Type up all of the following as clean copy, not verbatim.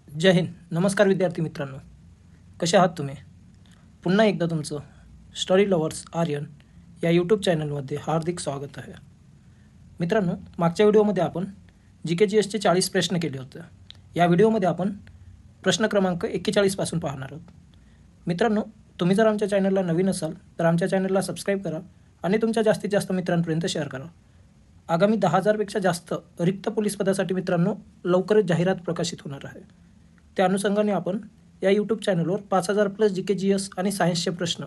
जय हिंद. नमस्कार विद्यार्थी मित्रांनो, कसे आहात तुम्ही? पुन्हा एकदा तुमचं स्टडी लवर्स आर्यन या यूट्यूब चॅनलमध्ये हार्दिक स्वागत आहे. मित्रांनो, मागच्या व्हिडिओमध्ये आपण GK/GSचे 40 प्रश्न केले होते. या व्हिडिओमध्ये आपण प्रश्न क्रमांक 41 पासून पाहणार आहोत. मित्रांनो, तुम्ही जर आमच्या चॅनलला नवीन असाल तर आमच्या चॅनलला सबस्क्राईब करा आणि तुमच्या जास्तीत जास्त मित्रांपर्यंत शेअर करा. आगामी 10,000पेक्षा जास्त रिक्त पोलीस पदासाठी मित्रांनो लवकरच जाहिरात प्रकाशित होणार आहे. त्या अनुषंगाने आपण या यूट्यूब चॅनलवर 5,000+ GK/GS आणि सायन्सचे प्रश्न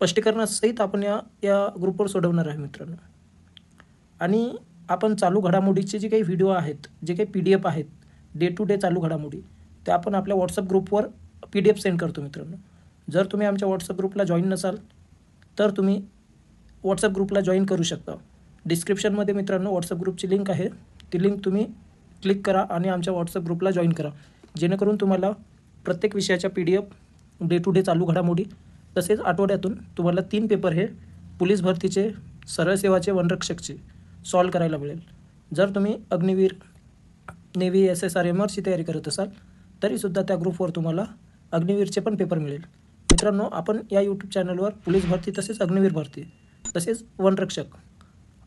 स्पष्टीकरणासहित आपण या या ग्रुपवर सोडवणार आहे मित्रांनो. आणि आपण चालू घडामोडीचे जे काही व्हिडिओ आहेत, जे काही PDF आहेत, डे टू डे चालू घडामोडी, त्या आपण आपल्या व्हॉट्सअप ग्रुपवर PDF सेंड करतो मित्रांनो. जर तुम्ही आमच्या व्हॉट्सअप ग्रुपला जॉईन नसाल तर तुम्ही व्हॉट्सअप ग्रुपला जॉईन करू शकता. डिस्क्रिप्शनमध्ये मित्रांनो व्हॉट्सअप ग्रुपची लिंक आहे. ती लिंक तुम्ही क्लिक करा आणि आमच्या व्हॉट्सअप ग्रुपला जॉईन करा, जेणेकरून तुम्हाला प्रत्येक विषयाच्या PDF, डे टू डे चालू घडामोडी, तसेच आठवड्यातून तुम्हाला 3 पेपर हे पोलीस भरतीचे, सरळ सेवाचे, वनरक्षकचे सॉल्व करायला मिळेल. जर तुम्ही अग्निवीर, नेव्ही, SSR, MRची तयारी करत असाल तरीसुद्धा त्या ग्रुपवर तुम्हाला अग्निवीरचे पण पेपर मिळेल. मित्रांनो, आपण या यूट्यूब चॅनलवर पोलीस भरती, तसेच अग्निवीर भरती, तसेच वनरक्षक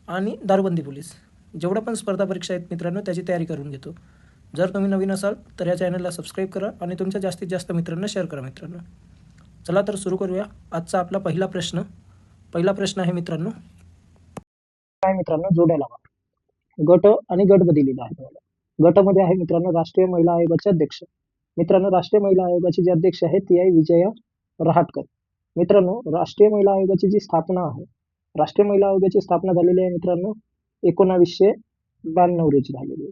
आणि दारूबंदी पोलीस जेवढ्या पण स्पर्धा परीक्षा आहेत मित्रांनो त्याची तयारी करून घेतो. जर तुम्ही नवीन असाल तर या चॅनलला सबस्क्राईब करा आणि तुमच्या जास्तीत जास्त मित्रांना शेअर करा मित्रांनो. चला तर सुरू करूया आजचा आपला पहिला प्रश्न आहे मित्रांनो, काय मित्रांनो, जोड्या लावा. गट आणि गटमध्ये लिहिला आहे तुम्हाला. गटामध्ये आहे मित्रांनो राष्ट्रीय महिला आयोगाचे अध्यक्ष. मित्रांनो, राष्ट्रीय महिला आयोगाचे जे अध्यक्ष आहेत ती आहे विजया रहाटकर. मित्रांनो, राष्ट्रीय महिला आयोगाची जी स्थापना आहे, राष्ट्रीय महिला आयोगाची स्थापना झालेली आहे मित्रांनो 1992 रोजी झालेली आहे.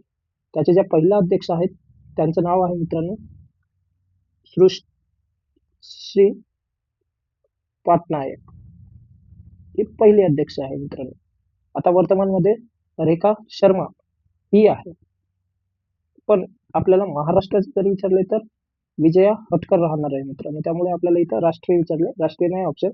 त्याचे ज्या पहिला अध्यक्ष आहेत त्यांचं नाव आहे मित्रांनो सृष्टी पटनायक. हे पहिले अध्यक्ष आहे मित्रांनो. आता वर्तमानमध्ये रेखा शर्मा ही आहे. पण आपल्याला महाराष्ट्राचे जर विचारले तर विजया हटकर राहणार आहे मित्रांनो. त्यामुळे आपल्याला इथं राष्ट्रीय विचारले, राष्ट्रीय नाही ऑप्शन.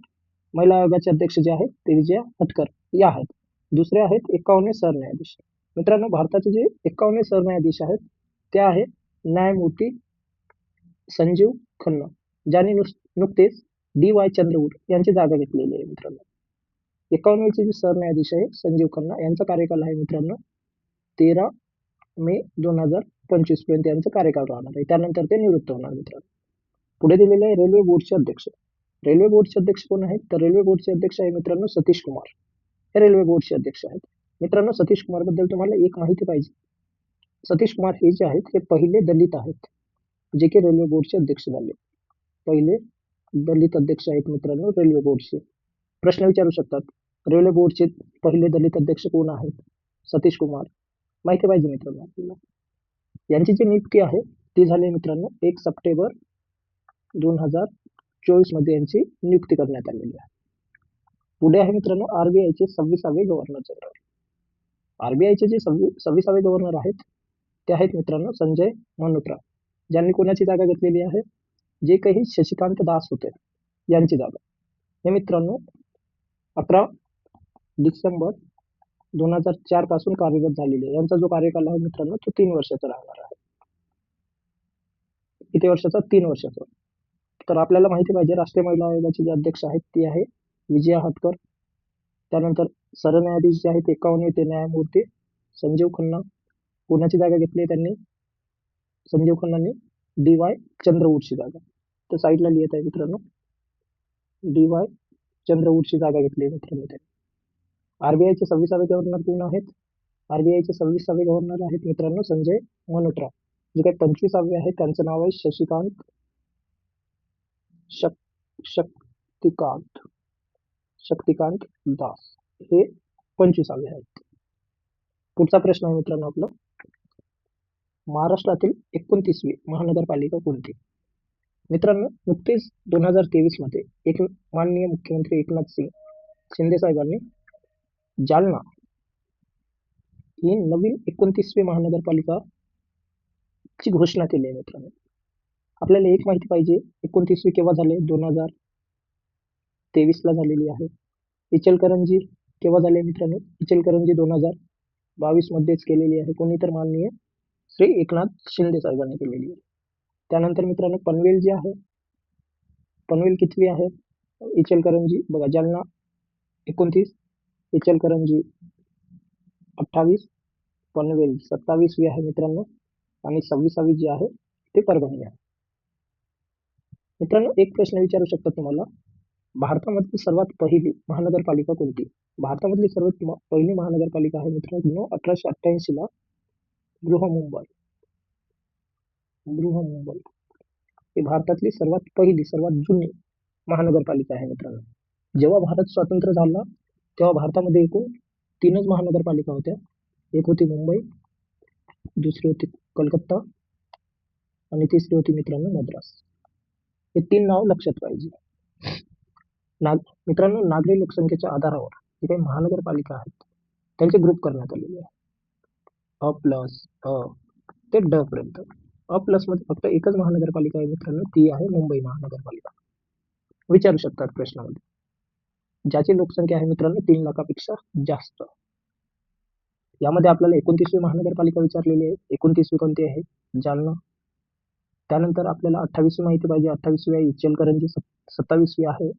महिला आयोगाचे अध्यक्ष जे आहेत ते विजया हटकर या आहेत. दुसरे आहेत 51 सरन्यायाधीश. मित्रांनो, भारताचे जे 51 सरन्यायाधीश आहेत ते आहे न्यायमूर्ती संजीव खन्ना, ज्यांनी नुकतेच DY चंद्रचूड यांची जागा घेतलेली आहे मित्रांनो. 51चे जे सरन्यायाधीश आहे संजीव खन्ना यांचा कार्यकाल आहे मित्रांनो 13 मे 2025 पर्यंत यांचा कार्यकाल राहणार आहे. त्यानंतर ते निवृत्त होणार मित्रांनो. पुढे दिलेले आहे रेल्वे बोर्डचे अध्यक्ष. रेल्वे बोर्डचे अध्यक्ष कोण आहेत तर रेल्वे बोर्डचे अध्यक्ष आहे मित्रांनो सतीश कुमार. हे रेल्वे बोर्डचे अध्यक्ष आहेत मित्रांनो. सतीश कुमार बद्दल तुम्हाला एक माहिती पाहिजे. सतीश कुमार हे जे आहेत हे पहिले दलित आहेत जे की रेल्वे बोर्डचे अध्यक्ष झाले. पहिले दलित अध्यक्ष आहेत मित्रांनो रेल्वे बोर्डचे. प्रश्न विचारू शकतात, रेल्वे बोर्डचे पहिले दलित अध्यक्ष कोण आहेत? सतीश कुमार. माहिती पाहिजे मित्रांनो आपल्याला. यांची जी नियुक्ती आहे ती झाली मित्रांनो 1 सप्टेंबर 2024 मध्ये यांची नियुक्ती करण्यात आलेली आहे. पुढे आहे मित्रांनो RBIचे 26वे गव्हर्नर जनरल. RBIचे जे 26वे गव्हर्नर आहेत ते आहेत मित्रांनो संजय मल्होत्रा, ज्यांनी कोणाची जागा घेतलेली आहे? जे काही शशिकांत दास होते यांची जागा. हे मित्रांनो 11 डिसेंबर 2004 पासून कार्यरत झालेले आहे. यांचा जो कार्यकाल आहे मित्रांनो तो 3 वर्षाचा राहणार आहे. किती वर्षाचा? 3 वर्षाचा. तर आपल्याला माहिती पाहिजे राष्ट्रीय महिला आयोगाचे जे अध्यक्ष आहेत ते आहे विजया हटकर. त्यानंतर सरन्यायाधीश जे आहेत 51 ते न्यायमूर्ती संजीव खन्ना. कोणाची जागा घेतली त्यांनी? संजीव खन्नांनी DY चंद्रचूडची जागा. तर साईडला लिहित आहे मित्रांनो DY चंद्रचूडची जागा घेतली आहे मित्रांनो त्यांनी. RBIचे 26वे गव्हर्नर कोण आहेत? RBIचे 26वे गव्हर्नर आहेत मित्रांनो संजय मल्होत्रा. जे काही 25वे आहेत त्यांचं नाव आहे शक्तिकांत दास. हे 25वे आहेत. पुढचा प्रश्न आहे मित्रांनो आपला, महाराष्ट्रातील 29वी महानगरपालिका कोणती? मित्रांनो, नुकतेच 2023 मध्ये एक माननीय मुख्यमंत्री एकनाथ शिंदे साहेबांनी जालना ही नवीन 29वी महानगरपालिका ची घोषणा केली आहे मित्रांनो. आपल्याला एक माहिती पाहिजे 29वी केव्हा झाले? 2023 ला झालेली आहे. इचलकरंजी केव्हा झाले मित्रांनो? इचलकरंजी 2022 मध्येच केलेली आहे. कोणी तर माननीय श्री एकनाथ शिंदे साहेबांनी केलेली आहे. त्यानंतर मित्रांनो पनवेल जी आहे, पनवेल कितवी आहे? इचलकरंजी बघा, जालना 29, इचलकरंजी 28, पनवेल 27वी आहे मित्रांनो, आणि 26वी जी आहे ते परभणी आहे. मित्रांनो एक प्रश्न विचारू शकतात तुम्हाला, भारतामधली सर्वात पहिली महानगरपालिका कोणती? भारतामधली सर्वात पहिली महानगरपालिका आहे मित्रांनो 1888 ला बृहमुंबई. बृहमुंबई ही भारतातली सर्वात पहिली, सर्वात जुनी महानगरपालिका आहे मित्रांनो. जेव्हा भारत स्वतंत्र झाला तेव्हा भारतामध्ये एकूण 3च महानगरपालिका होत्या. एक होती मुंबई, दुसरी होती कलकत्ता आणि तिसरी होती मित्रांनो मद्रास. हे 3 नाव लक्षात पाहिजे. मित्रांनो नागरी लोकसंख्येच्या आधारावर जे काही महानगरपालिका आहेत त्यांचे ग्रुप करण्यात आलेले आहे. अ प्लस अ ते ड पर्यंत. अ प्लस मध्ये फक्त एकच महानगरपालिका आहे मित्रांनो, ती आहे मुंबई महानगरपालिका. विचारू शकतात प्रश्नामध्ये. ज्याची लोकसंख्या आहे मित्रांनो 3 लाखापेक्षा जास्त. यामध्ये आपल्याला 29वी महानगरपालिका विचारलेली आहे. 29वी कोणती आहे? जालना. त्यानंतर आपल्याला 28वी माहिती पाहिजे. 28वी आहे इचलकरंजी, 27वी आहे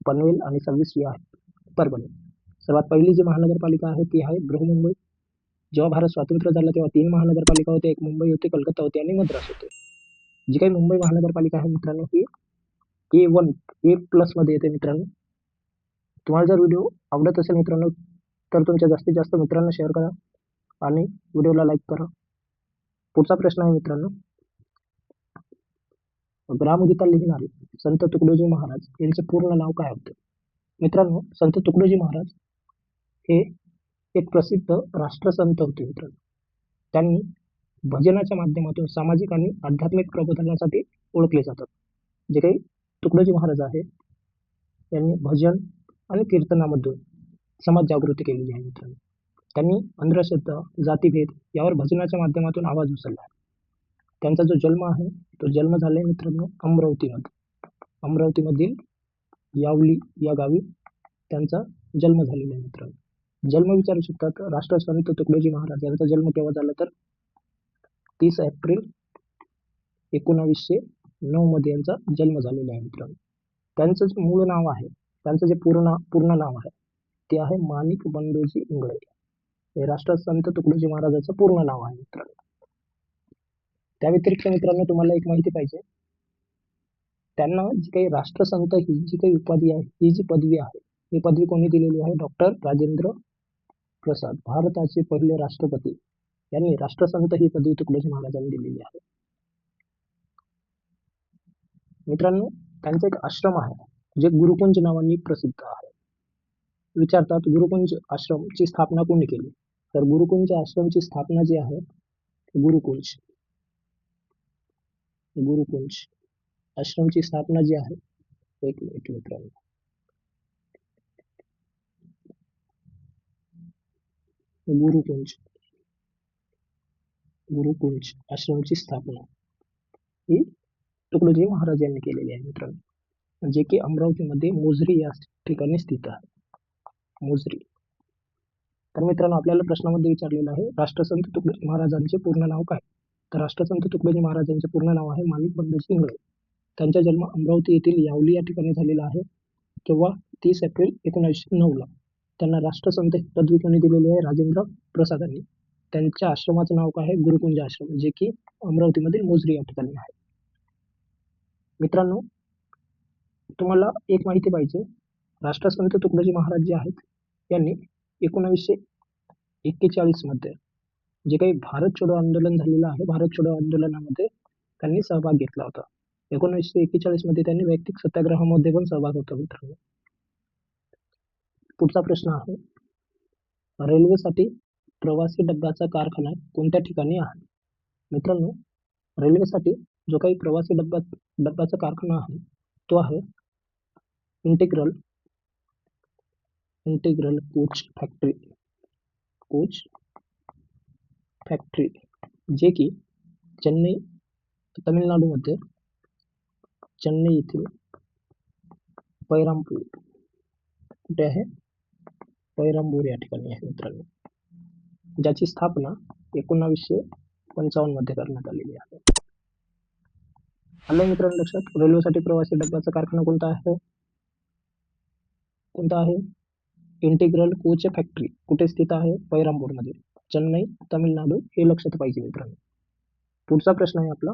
पनवेल आणि 26वी आहे परभणी. सर्वात पहिली जी महानगरपालिका आहे ती आहे बृहमुंबई. जेव्हा भारत स्वातंत्र्य झाला तेव्हा 3 महानगरपालिका होत्या. एक मुंबई होती, कलकत्ता होती आणि मद्रास होते. जी काही मुंबई महानगरपालिका आहे मित्रांनो ही A1 A प्लस मध्ये येते मित्रांनो. तुम्हाला जर व्हिडिओ आवडत असेल मित्रांनो तर तुमच्या जास्तीत जास्त मित्रांना शेअर करा आणि व्हिडिओला लाईक करा. पुढचा प्रश्न आहे मित्रांनो, ग्रामगीता लिहिणारे संत तुकडोजी महाराज यांचे पूर्ण नाव काय होते? मित्रांनो संत तुकडोजी महाराज हे एक प्रसिद्ध राष्ट्रसंत होते मित्रांनो. त्यांनी भजनाच्या माध्यमातून सामाजिक आणि आध्यात्मिक प्रबोधनासाठी ओळखले जातात. जे काही तुकडोजी महाराज आहे त्यांनी भजन आणि कीर्तनामधून समाज जागृती केलेली आहे मित्रांनो. त्यांनी अंधश्रद्धा, जातीभेद यावर भजनाच्या माध्यमातून आवाज उचलला आहे. त्यांचा जो जन्म आहे तो जन्म झालाय मित्रांनो अमरावतीमध्ये. अमरावतीमधील यावली या गावी त्यांचा जन्म झालेला आहे मित्रांनो. जन्म विचारू शकतात. राष्ट्रसंत तुकडोजी महाराज यांचा जन्म केव्हा झाला तर 30 एप्रिल 1909 मध्ये यांचा जन्म झालेला आहे मित्रांनो. त्यांचं जे मूळ नाव आहे, त्यांचं जे पूर्ण नाव आहे ते आहे माणिक बंडोजी इंगळे. हे राष्ट्रसंत तुकडोजी महाराजांचं पूर्ण नाव आहे मित्रांनो. त्या व्यतिरिक्त मित्रांनो तुम्हाला एक माहिती पाहिजे, त्यांना जी काही राष्ट्रसंत ही जी काही उपाधी आहे, ही जी पदवी आहे, ही पदवी कोणी दिलेली आहे? डॉक्टर राजेंद्र प्रसाद, भारताचे पहिले राष्ट्रपती यांनी राष्ट्रसंत ही पदवी तुकडोजी महाराजांनी दिलेली आहे मित्रांनो. त्यांचा एक आश्रम आहे जे गुरुकुंज नावाने प्रसिद्ध आहे. विचारतात गुरुकुंज आश्रमची स्थापना कोणी केली? तर गुरुकुंज आश्रमची स्थापना जी आहे गुरुकुंज आश्रमची स्थापना जी आहे, एक मिनिट मित्रांनो, गुरुकुंज आश्रमची स्थापना ही तुकडोजी महाराज यांनी केलेली आहे मित्रांनो, जे की अमरावतीमध्ये मोझरी या ठिकाणी स्थित आहे. मोझरी. तर मित्रांनो आपल्याला प्रश्नामध्ये विचारलेलं आहे राष्ट्रसंत तुकडोजी महाराजांचे पूर्ण नाव काय? तर राष्ट्रसंत तुकडोजी महाराजांचे पूर्ण नाव आहे माणिक बंडोजी इंगळे. त्यांचा जन्म अमरावती येथील यावली या ठिकाणी झालेला आहे. केव्हा? 30 एप्रिल 1909 ला. त्यांना राष्ट्रसंत ही पदवी कोणी दिलेली आहे? राजेंद्र प्रसादांनी. त्यांच्या आश्रमाचं नाव काय आहे? गुरुकुंज आश्रम, जे की अमरावतीमधील मोझरी या ठिकाणी आहे. मित्रांनो तुम्हाला एक माहिती पाहिजे, राष्ट्रसंत तुकडोजी महाराज जे आहेत यांनी 1941 मध्ये जे काही भारत छोडो आंदोलन झालेलं आहे, भारत छोडो आंदोलनामध्ये त्यांनी सहभाग घेतला होता. 1941 मध्ये त्यांनी वैयक्तिक सत्याग्रहामध्ये पण सहभाग होता मित्रांनो. पुढचा प्रश्न आहे, रेल्वेसाठी प्रवासी डब्याचा कारखाना कोणत्या ठिकाणी आहे? मित्रांनो रेल्वेसाठी जो काही प्रवासी डब्याचा कारखाना आहे तो आहे इंटिग्रल कोच फॅक्टरी, जे की चेन्नई तामिळनाडूमध्ये चेन्नई येथील पैरामपूर, कुठे आहे? पैरामपूर या ठिकाणी आहे मित्रांनो, ज्याची स्थापना 1955 मध्ये करण्यात आलेली आहे. आलं मित्रांनो लक्षात? रेल्वेसाठी प्रवासी डब्याचा कारखाना कोणता आहे? कोणता आहे? इंटिग्रल कोच फॅक्टरी कुठे स्थित आहे? पैरामपूरमध्ये, चेन्नई, तामिळनाडू. हे लक्षात पाहिजे मित्रांनो. पुढचा प्रश्न आहे आपला,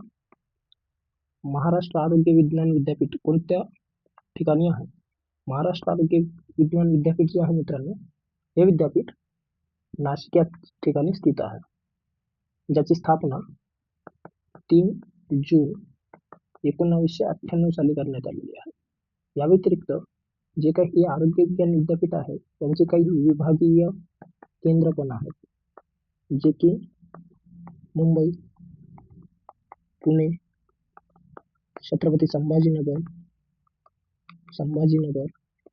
महाराष्ट्र आरोग्य विज्ञान विद्यापीठ कोणत्या ठिकाणी आहे? महाराष्ट्र आरोग्य विज्ञान विद्यापीठ जे आहे मित्रांनो, हे विद्यापीठ नाशिक या ठिकाणी स्थित आहे, ज्याची स्थापना 3 जून 1998 साली करण्यात आलेली आहे. या व्यतिरिक्त जे काही आरोग्य विज्ञान विद्यापीठ आहे त्यांचे काही विभागीय केंद्र पण आहेत, जे की मुंबई, पुणे, छत्रपती संभाजीनगर,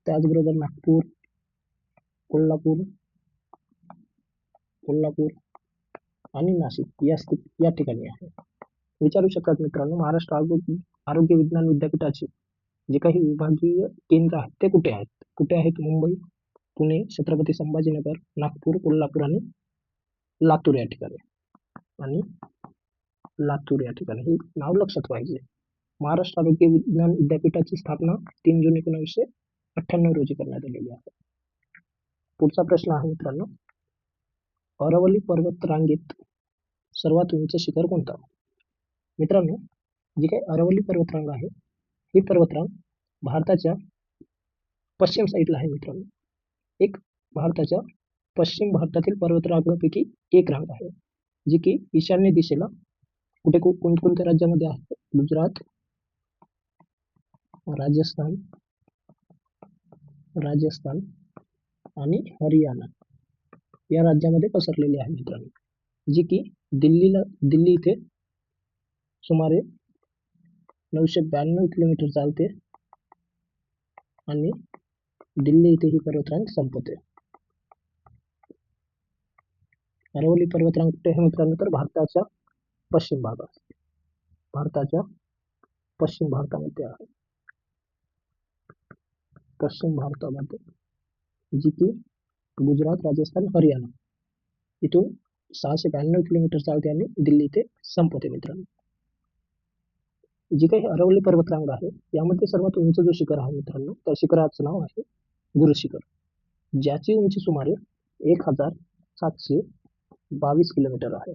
त्याचबरोबर नागपूर, कोल्हापूर आणि नाशिक या ठिकाणी आहे. विचारू शकतात मित्रांनो, महाराष्ट्र आरोग्य विज्ञान विद्यापीठाचे जे काही विभागीय केंद्र आहेत ते कुठे आहेत? मुंबई, पुणे, छत्रपती संभाजीनगर, नागपूर, कोल्हापूर आणि लातूर या ठिकाणी. हे नाव लक्षात पाहिजे. महाराष्ट्र आरोग्य विज्ञान विद्यापीठाची स्थापना 3 जून 1998 रोजी करण्यात आलेली आहे. पुढचा प्रश्न आहे मित्रांनो, अरवली पर्वत रांगेत सर्वात उंच शिखर कोणता? मित्रांनो, जी काही अरवली पर्वतरांग आहे, ही पर्वतरांग भारताच्या पश्चिम साईडला आहे मित्रांनो. एक भारताच्या पश्चिम भारतातील पर्वतरांगांपैकी एक रांग आहे, जी की ईशान्य दिशेला कोणकोणत्या राज्यामध्ये आहे? गुजरात, राजस्थान आणि हरियाणा या राज्यामध्ये पसरलेली आहे मित्रांनो, जी की दिल्ली इथे सुमारे 992 किलोमीटर चालते आणि दिल्ली इथे ही पर्वतरांग संपते. अरवली पर्वतरांग कुठे आहे मित्रांनो? तर भारताच्या पश्चिम भारतामध्ये आहे. पश्चिम भारतामध्ये, जी की गुजरात, राजस्थान, हरियाणा इथून 692 किलोमीटर चालते आणि दिल्ली इथे संपते मित्रांनो. जी काही अरवली पर्वतरांग आहे यामध्ये सर्वात उंच जो शिखर आहे मित्रांनो, त्या शिखराचं नाव आहे गुरु शिखर, ज्याची उंची सुमारे 1722 किलोमीटर आहे.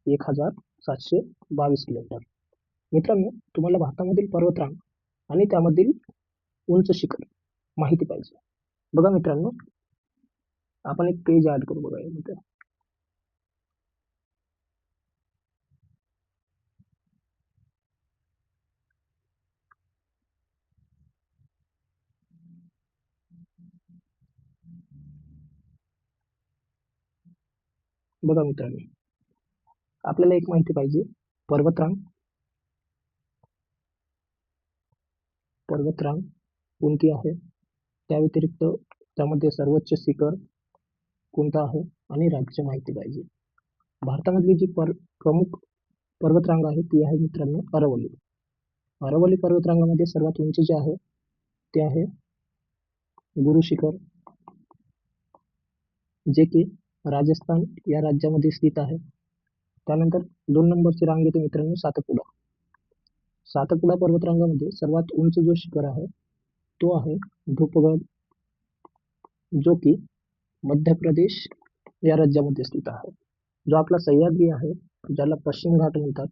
1722 किलोमीटर. मित्रांनो, तुम्हाला भारतामधील पर्वतरांग आणि त्यामधील उंच शिखर माहिती पाहिजे. बघा मित्रांनो, आपण एक पेज ऍड करू बघा यामध्ये. बघा मित्रांनो, आपल्याला एक माहिती पाहिजे, पर्वतरांग कोणती आहे, त्या व्यतिरिक्त त्यामध्ये सर्वोच्च शिखर कोणता आहे आणि राज्य माहिती पाहिजे. भारतामधली जी प्रमुख पर्वतरांग आहे ती आहे मित्रांनो अरवली पर्वतरांगामध्ये सर्वात उंच जे आहे ते आहे गुरु शिखर, जे की राजस्थान या राज्यामध्ये स्थित आहे. त्यानंतर 2 नंबरची रांग येते मित्रांनो सातपुडा पर्वतरांगामध्ये सर्वात उंच जो शिखर आहे तो आहे धूपगड, जो की मध्य प्रदेश या राज्यामध्ये स्थित आहे. जो आपला सह्याद्री आहे, ज्याला पश्चिम घाट म्हणतात,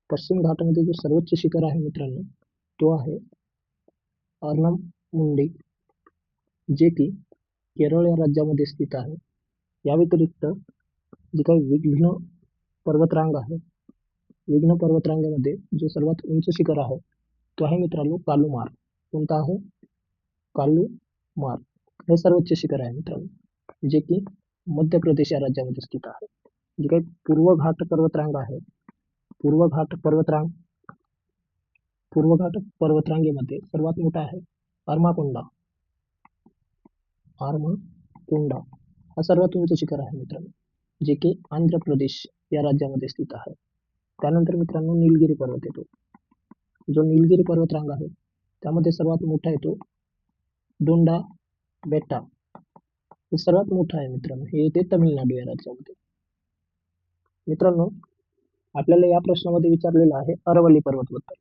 पश्चिम घाटामध्ये जो सर्वोच्च शिखर आहे मित्रांनो तो आहे अर्नमुंडी, जे की केरळ या राज्यामध्ये स्थित आहे. या व्यतिरिक्त जी काही विघ्न पर्वतरांगामध्ये जो सर्वात उंच शिखर आहे तो आहे मित्रांनो कालुमार. कोणता आहे? कालुमार हे सर्वोच्च शिखर आहे मित्रांनो, जे की मध्य प्रदेश या राज्यामध्ये स्थित आहे. जी काही पूर्व घाट पर्वतरांगेमध्ये सर्वात मोठा आहे अर्माकोंडा हा सर्वात उंच शिखर आहे मित्रांनो, जे की आंध्र प्रदेश या राज्यामध्ये स्थित आहे. त्यानंतर मित्रांनो निलगिरी पर्वत येतो. जो निलगिरी पर्वतरांग आहे त्यामध्ये सर्वात मोठा येतो डोंडा बेट्टा. हे सर्वात मोठा आहे मित्रांनो, हे येते तमिळनाडू या राज्यामध्ये. मित्रांनो, आपल्याला या प्रश्नामध्ये विचारलेलं आहे अरवली पर्वतबद्दल.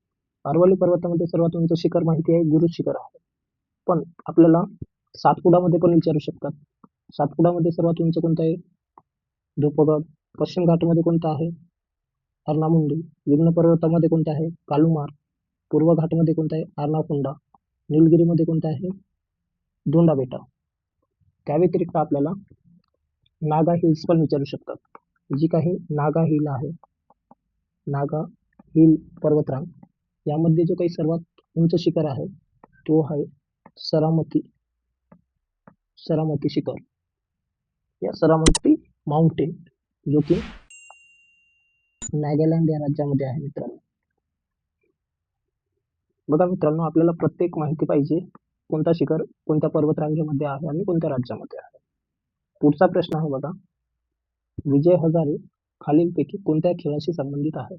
अरवली पर्वतामध्ये सर्वात उंच शिखर माहिती आहे, गुरु शिखर आहे. पण आपल्याला सातपुडामध्ये पण विचारू शकतात. सातपुडामध्ये सर्वात उंच कोणतं आहे? धोपगड. पश्चिम घाटमध्ये कोणतं आहे? अर्नामुंडी. विघ्न पर्वतामध्ये कोणतं आहे? कालुमार. पूर्व घाटमध्ये कोणतं आहे? अर्नाकुंडा. निलगिरीमध्ये कोणतं आहे? दोंडा बेटा. त्या व्यतिरिक्त आपल्याला नागा हिल्स पण विचारू शकतात. जी काही नागा हिल आहे, नागा हिल पर्वतरांग, यामध्ये जो काही सर्वात उंच शिखर आहे तो आहे सरामती सरामती शिखर या सरामती माउंटेन, जो की नागालँड या राज्यामध्ये आहे मित्रांनो. बघा मित्रांनो, आपल्याला प्रत्येक माहिती पाहिजे कोणता शिखर कोणत्या पर्वतरांगेमध्ये आहे आणि कोणत्या राज्यामध्ये आहे. पुढचा प्रश्न आहे बघा, विजय हजारे खालीलपैकी कोणत्या खेळाशी संबंधित आहे?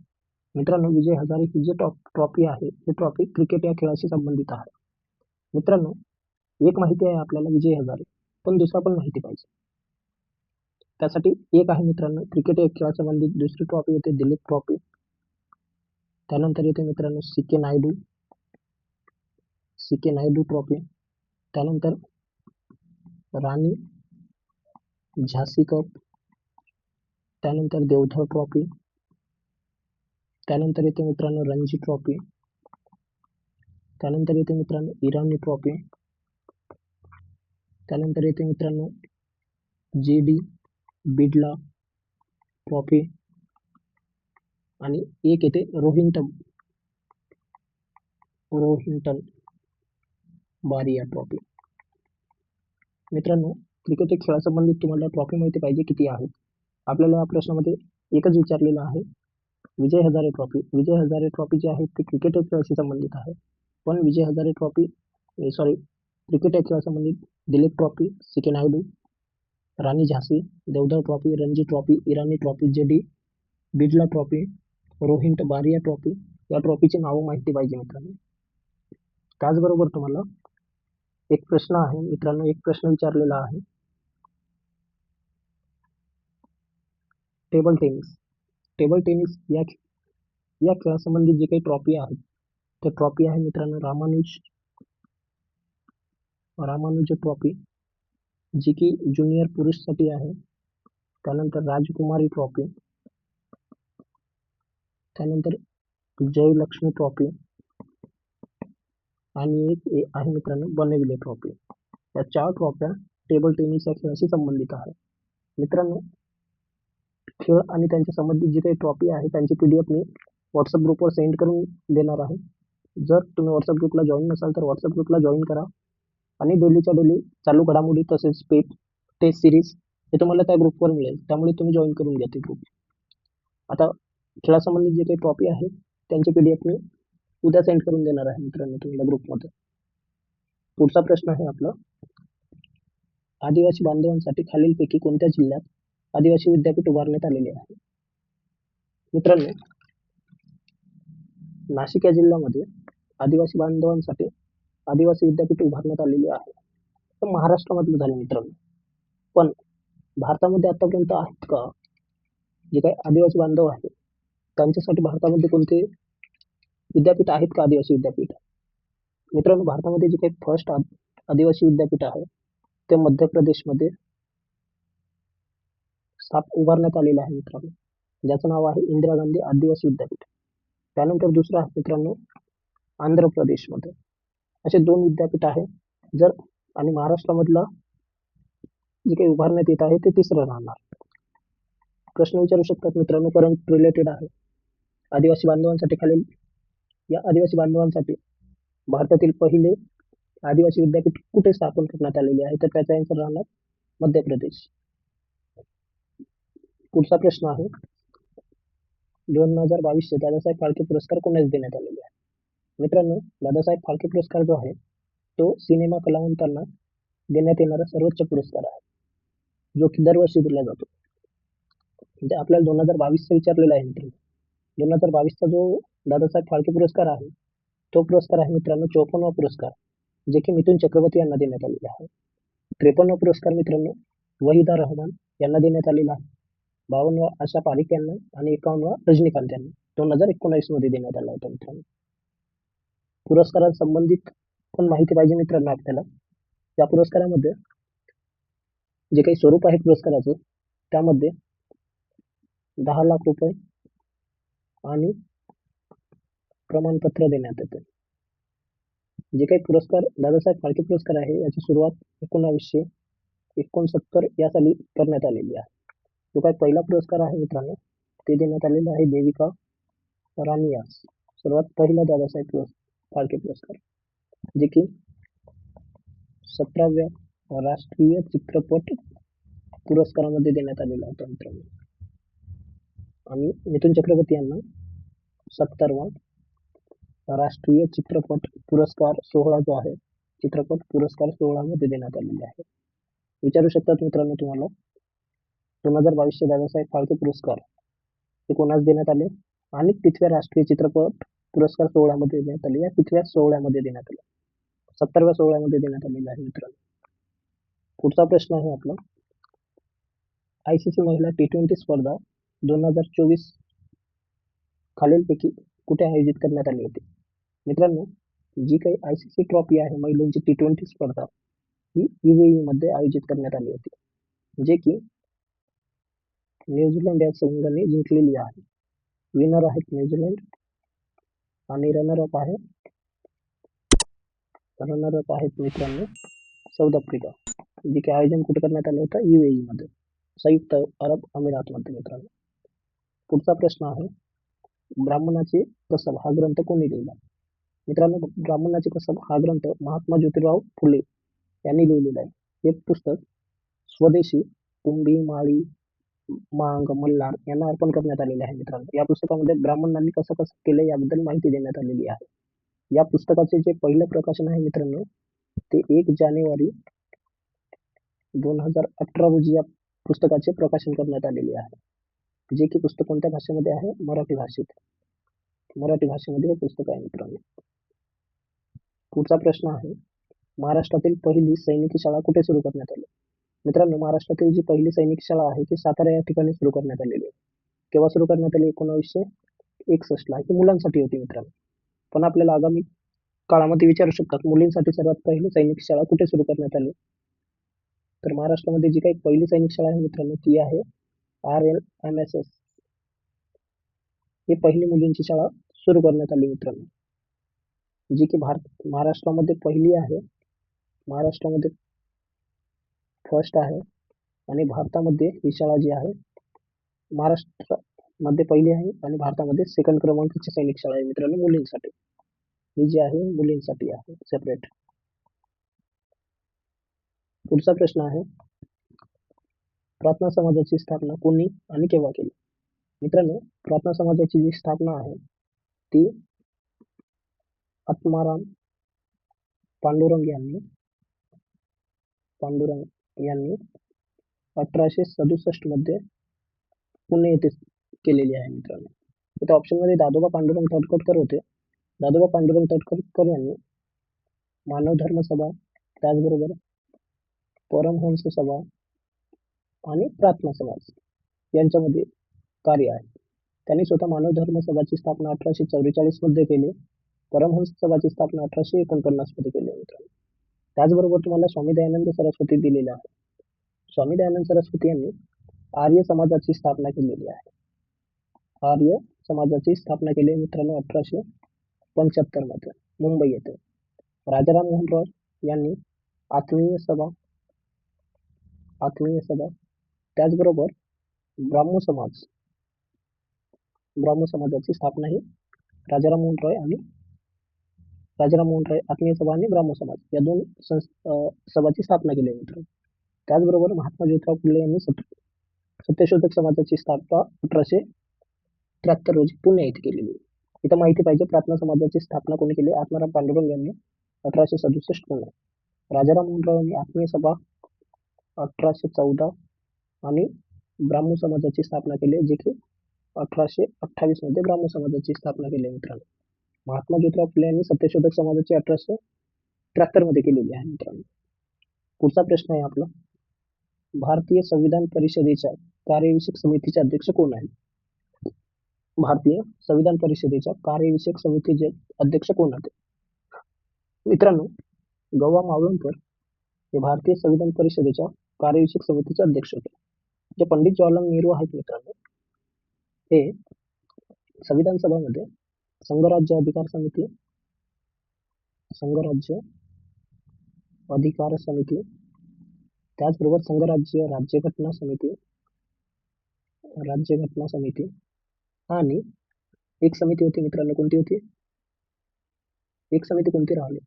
मित्रांनो, विजय हजारे ही जी ट्रॉफी आहे ही ट्रॉफी क्रिकेट या खेळाशी संबंधित आहे. मित्रांनो, एक माहिती आहे आपल्याला विजय हजारे, पण दुसरा पण माहिती पाहिजे. त्यासाठी एक आहे मित्रांनो क्रिकेट या खेळासंबंधित, दुसरी ट्रॉफी येते दिलीप ट्रॉफी. त्यानंतर येते मित्रांनो सी के नायडू ट्रॉफी. त्यानंतर राणी झाशी कप. त्यानंतर देवधर ट्रॉफी. त्यानंतर येते मित्रांनो रणजी ट्रॉफी. त्यानंतर येते मित्रांनो इराणी ट्रॉफी. त्यानंतर येते मित्रांनो JD बिडला ट्रॉफी. आणि एक येते रोहिंटन बारिया ट्रॉफी. मित्रांनो, क्रिकेट एक खेळासंबंधित तुम्हाला ट्रॉफी माहिती पाहिजे किती आहेत? आपल्याला या प्रश्नामध्ये एकच विचारलेलं आहे, विजय हजारे ट्रॉफी. विजय हजारे ट्रॉफी जी आहे ती क्रिकेट या खेळाशी संबंधित आहे. पण विजय हजारे ट्रॉफी क्रिकेट या खेळासंबंधित दिलीप ट्रॉफी, सी.के. नायडू, राणी झाशी, Deodhar trophy, Ranji trophy, Irani trophy, JD Birla trophy, Rohinton Baria trophy या ट्रॉफीची नावं माहिती पाहिजे मित्रांनो. त्याचबरोबर तुम्हाला एक प्रश्न आहे मित्रांनो, एक प्रश्न विचारलेला आहे टेबल टेनिस. टेबल टेनिस या खेळासंबंधी जी काही ट्रॉफी आहे ते ट्रॉफी आहे मित्रांनो रामानुज ट्रॉफी, जी की ज्युनियर पुरुषसाठी आहे. त्यानंतर राजकुमारी ट्रॉफी. त्यानंतर जयलक्ष्मी ट्रॉफी आणि एक आहे मित्रांनो बनविले ट्रॉफी. या 4 ट्रॉफ्या टेबल टेनिस या खेळाशी संबंधित आहे. मित्रांनो, खेळ आणि त्यांच्या संबंधित जी काही ट्रॉफी आहे त्यांची PDF मी व्हॉट्सअप ग्रुपवर सेंड करून देणार आहे. जर तुम्ही व्हॉट्सअप ग्रुपला जॉईन नसाल तर व्हॉट्सअप ग्रुपला जॉईन करा आणि डेलीच्या डेली चालू घडामोडी तसेच टेस्ट सिरीज हे तुम्हाला त्या ग्रुपवर मिळेल. त्यामुळे तुम्ही जॉईन करून घ्या ते ग्रुप. आता खेळासंबंधित जे काही ट्रॉफी आहे त्यांची PDF मी उद्या सेंड करून देणार आहे मित्रांनो तुम्हाला ग्रुपमध्ये. पुढचा प्रश्न आहे आपला, आदिवासी बांधवांसाठी खालीलपैकी कोणत्या जिल्ह्यात आदिवासी विद्यापीठ उभारण्यात आलेले आहे? मित्रांनो, नाशिक या जिल्ह्यामध्ये आदिवासी बांधवांसाठी आदिवासी विद्यापीठ उभारण्यात आलेली आहे. तर महाराष्ट्रामधलं झालं मित्रांनो. पण भारतामध्ये आतापर्यंत आहेत का जे काही आदिवासी बांधव आहेत त्यांच्यासाठी भारतामध्ये कोणते विद्यापीठ आहेत का आदिवासी विद्यापीठ? मित्रांनो, भारतामध्ये जे काही फर्स्ट आदिवासी विद्यापीठ आहे ते मध्य प्रदेशमध्ये उभारण्यात आलेलं आहे मित्रांनो, ज्याचं नाव आहे इंदिरा गांधी आदिवासी विद्यापीठ. त्यानंतर दुसरं आहे मित्रांनो आंध्र प्रदेशमध्ये. असे 2 विद्यापीठ आहे. आणि महाराष्ट्रामधला जे काही उभारण्यात येत आहे ते तिसरं राहणार. प्रश्न विचारू शकतात मित्रांनो, करंट रिलेटेड आहे. आदिवासी बांधवांसाठी खालील या आदिवासी बांधवांसाठी भारतातील पहिले आदिवासी विद्यापीठ कुठे स्थापन करण्यात आलेले आहे? तर त्याचा आन्सर राहणार मध्य प्रदेश. पुढचा प्रश्न आहे, 2022चे दादासाहेब फाळके पुरस्कार कोणास देण्यात आलेले आहे? मित्रांनो, दादासाहेब फाळके पुरस्कार जो आहे तो सिनेमा कलावंतांना देण्यात येणारा सर्वोच्च पुरस्कार आहे, जो की दरवर्षी दिला जातो. म्हणजे आपल्याला 2022चा विचारलेला आहे मित्रांनो. 2022चा जो दादासाहेब फाळके पुरस्कार आहे तो पुरस्कार आहे मित्रांनो 54वा पुरस्कार, जे की मिथुन चक्रवर्ती यांना देण्यात आलेला आहे. 53वा पुरस्कार मित्रांनो वहिदा रहमान यांना देण्यात आलेला आहे. 52वा आशा पारिख यांना आणि 51वा रजनीकांत यांना 2019 मध्ये देण्यात आला होता मित्रांनो. पुरस्कारांसंबंधित पण माहिती पाहिजे मित्रांनो आपल्याला. या पुरस्कारामध्ये जे काही स्वरूप आहे पुरस्काराचं त्यामध्ये 10 लाख रुपये आणि प्रमाणपत्र देण्यात येते. जे काही पुरस्कार दादासाहेब फाळके पुरस्कार आहे याची सुरुवात 1969 या साली करण्यात आलेली आहे. जो काही पहिला पुरस्कार आहे मित्रांनो ते देण्यात आलेला आहे देविका राणी यास. सर्वात पहिला दादासाहेब फाळके पुरस्कार जे की 17व्या राष्ट्रीय चित्रपट पुरस्कारामध्ये देण्यात आलेला होता मित्रांनो. आणि मिथुन चक्रवर्ती यांना 70वा राष्ट्रीय चित्रपट पुरस्कार सोहळा जो आहे चित्रपट पुरस्कार सोहळ्यामध्ये देण्यात आलेले आहे. विचारू शकतात मित्रांनो तुम्हाला 2022चे दादासाहेब फाळके पुरस्कार हे कोणास देण्यात आले आणि कितव्या राष्ट्रीय चित्रपट पुरस्कार सोहळ्यामध्ये देण्यात आले, या कितव्या सोहळ्यामध्ये देण्यात आले? 70व्या सोहळ्यामध्ये देण्यात आलेला आहे मित्रांनो. पुढचा प्रश्न आहे आपला, ICC महिला T20 स्पर्धा 2024 खालीलपैकी कुठे आयोजित करण्यात आली होती? मित्रांनो, जी काही ICC ट्रॉफी आहे महिलांची T20 स्पर्धा ही UAE मध्ये आयोजित करण्यात आली होती, जे की न्यूझीलंड या संघाने जिंकलेली आहे. विनर आहेत न्यूझीलंड आणि रनर अप आहेत मित्रांनो साऊथ आफ्रिका. जे की आयोजन कुठे करण्यात आलं होतं? UAE मध्ये, संयुक्त अरब अमिरातमध्ये मित्रांनो. पुढचा प्रश्न आहे, ब्राह्मणाचे कसब हा ग्रंथ कोणी लिहिला? मित्रांनो, ब्राह्मणाचे कसब हा ग्रंथ महात्मा ज्योतिराव फुले यांनी लिहिलेला आहे. हे पुस्तक स्वदेशी कुंभी, माळी, मांग, मल्हार यांना अर्पण करण्यात आलेले आहे मित्रांनो. या पुस्तकामध्ये ब्राह्मणांनी कसं कसं केलं याबद्दल माहिती देण्यात आलेली आहे. या पुस्तकाचे जे पहिलं प्रकाशन आहे मित्रांनो ते 1 जानेवारी 2018 रोजी या पुस्तकाचे प्रकाशन करण्यात आलेले आहे. जे की पुस्तक कोणत्या भाषेमध्ये आहे? मराठी भाषेत. मराठी भाषेमध्ये हे पुस्तक आहे मित्रांनो. पुढचा प्रश्न आहे, महाराष्ट्रातील पहिली सैनिकी शाळा कुठे सुरू करण्यात आली? मित्रांनो, महाराष्ट्रातील जी पहिली सैनिक शाळा आहे ती सातारा या ठिकाणी सुरू करण्यात आलेली आहे. केव्हा सुरू करण्यात आली? 1961 ला. ही मुलांसाठी होती मित्रांनो. पण आपल्याला आगामी काळामध्ये विचारू शकतात मुलींसाठी सर्वात पहिली सैनिक शाळा कुठे सुरू करण्यात आली? तर महाराष्ट्रामध्ये जी काही पहिली सैनिक शाळा आहे मित्रांनो ती आहे RLMSS. ही पहिली मुलींची शाळा सुरू करण्यात आली मित्रांनो, जी की महाराष्ट्रामध्ये पहिली आहे, महाराष्ट्रामध्ये फर्स्ट आहे आणि भारतामध्ये ही शाळा जी आहे महाराष्ट्रामध्ये पहिली आहे आणि भारतामध्ये सेकंड क्रमांकाची सैनिक शाळा आहे मित्रांनो मुलींसाठी. ही जी आहे मुलींसाठी आहे सेपरेट. पुढचा प्रश्न आहे, प्रार्थना समाजाची स्थापना कोणी आणि केव्हा केली? मित्रांनो, प्रार्थना समाजाची जी स्थापना आहे ती आत्माराम पांडुरंग यांनी 1867 मध्ये पुणे येथे केलेली आहे मित्रांनो. इथे ऑप्शनमध्ये दादोबा पांडुरंग तळखरकर होते. दादोबा पांडुरंग तळखरकर यांनी मानव धर्म सभा, त्याचबरोबर परमहंस सभा आणि प्रार्थना समाज यांच्यामध्ये कार्य आहे. त्यांनी स्वतः मानव धर्म सभाची स्थापना 1844 मध्ये केली. परमहंस सभाची स्थापना 1849 मध्ये केली मित्रांनो. त्याचबरोबर तुम्हाला स्वामी दयानंद सरस्वती दिलेला आहे. स्वामी दयानंद सरस्वती यांनी आर्य समाजाची स्थापना केलेली आहे. आर्य समाजाची स्थापना केली मित्रांनो 1875 मध्ये मुंबई येथे. राजाराम मोहन रॉय यांनी आत्मीय सभा, त्याचबरोबर ब्राह्मो समाजाची स्थापना ही राजाराम मोहन रॉय आत्मीय सभा आणि ब्राह्मो समाज या दोन सभाची स्थापना केली मित्रांनो. त्याचबरोबर महात्मा ज्योतिराव फुले यांनी सत्यशोधक समाजाची स्थापना 1873 रोजी पुणे येथे केलेली. इथं माहिती पाहिजे, प्रार्थना समाजाची स्थापना कोणी केली? आत्माराम पांडुरंग यांनी 1867 पुणे. राजाराम मोहन राव यांनी आत्मीय सभा 1814 आणि ब्राह्मो समाजाची स्थापना केली, जे की 1828 मध्ये ब्राह्मो समाजाची स्थापना केली मित्रांनो. महात्मा ज्योतिराव फुले यांनी सत्यशोधक समाजाची 1873 मध्ये केलेली आहे मित्रांनो. पुढचा प्रश्न आहे आपला, भारतीय संविधान परिषदेच्या कार्यविषयक समितीचे अध्यक्ष कोण आहेत? भारतीय संविधान परिषदेच्या कार्यविषयक समितीचे अध्यक्ष कोण होते? मित्रांनो, गवा मावळणकर हे भारतीय संविधान परिषदेच्या कार्यविषयक समितीचे अध्यक्ष होते. जे पंडित जवाहरलाल नेहरू आहेत मित्रांनो, हे संविधान सभामध्ये संघराज्य अधिकार समिती, संघराज्य अधिकार समिती, त्याचबरोबर संघराज्य राज्यघटना समिती आणि एक समिती होती मित्रांनो, कोणती होती? एक समिती कोणती राहिली?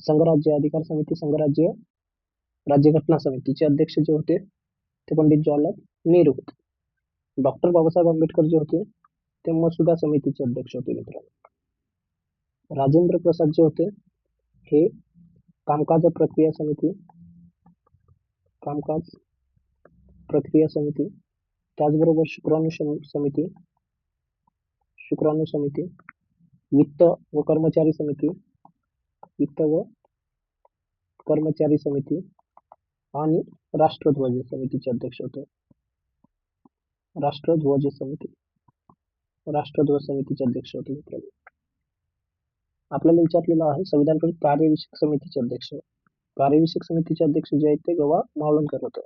संघराज्य अधिकार समिती, संघराज्य राज्यघटना समितीचे अध्यक्ष जे होते ते पंडित जवाहरलाल नेहरू होते. डॉक्टर बाबासाहेब आंबेडकर जे होते ते मसुदा समितीचे अध्यक्ष होते मित्रांनो. राजेंद्र प्रसाद जे होते हे कामकाज प्रक्रिया समिती, त्याचबरोबर शुक्राणू समिती, वित्त व कर्मचारी समिती आणि राष्ट्रध्वज समितीचे अध्यक्ष होते. राष्ट्रध्वज समितीचे अध्यक्ष होते मित्रांनो. आपल्याला विचारलेलं आहे संविधान कार्यविषयक समितीचे अध्यक्ष. कार्यविषयक समितीचे अध्यक्ष जे आहेत ते गवा मावळणकर होते.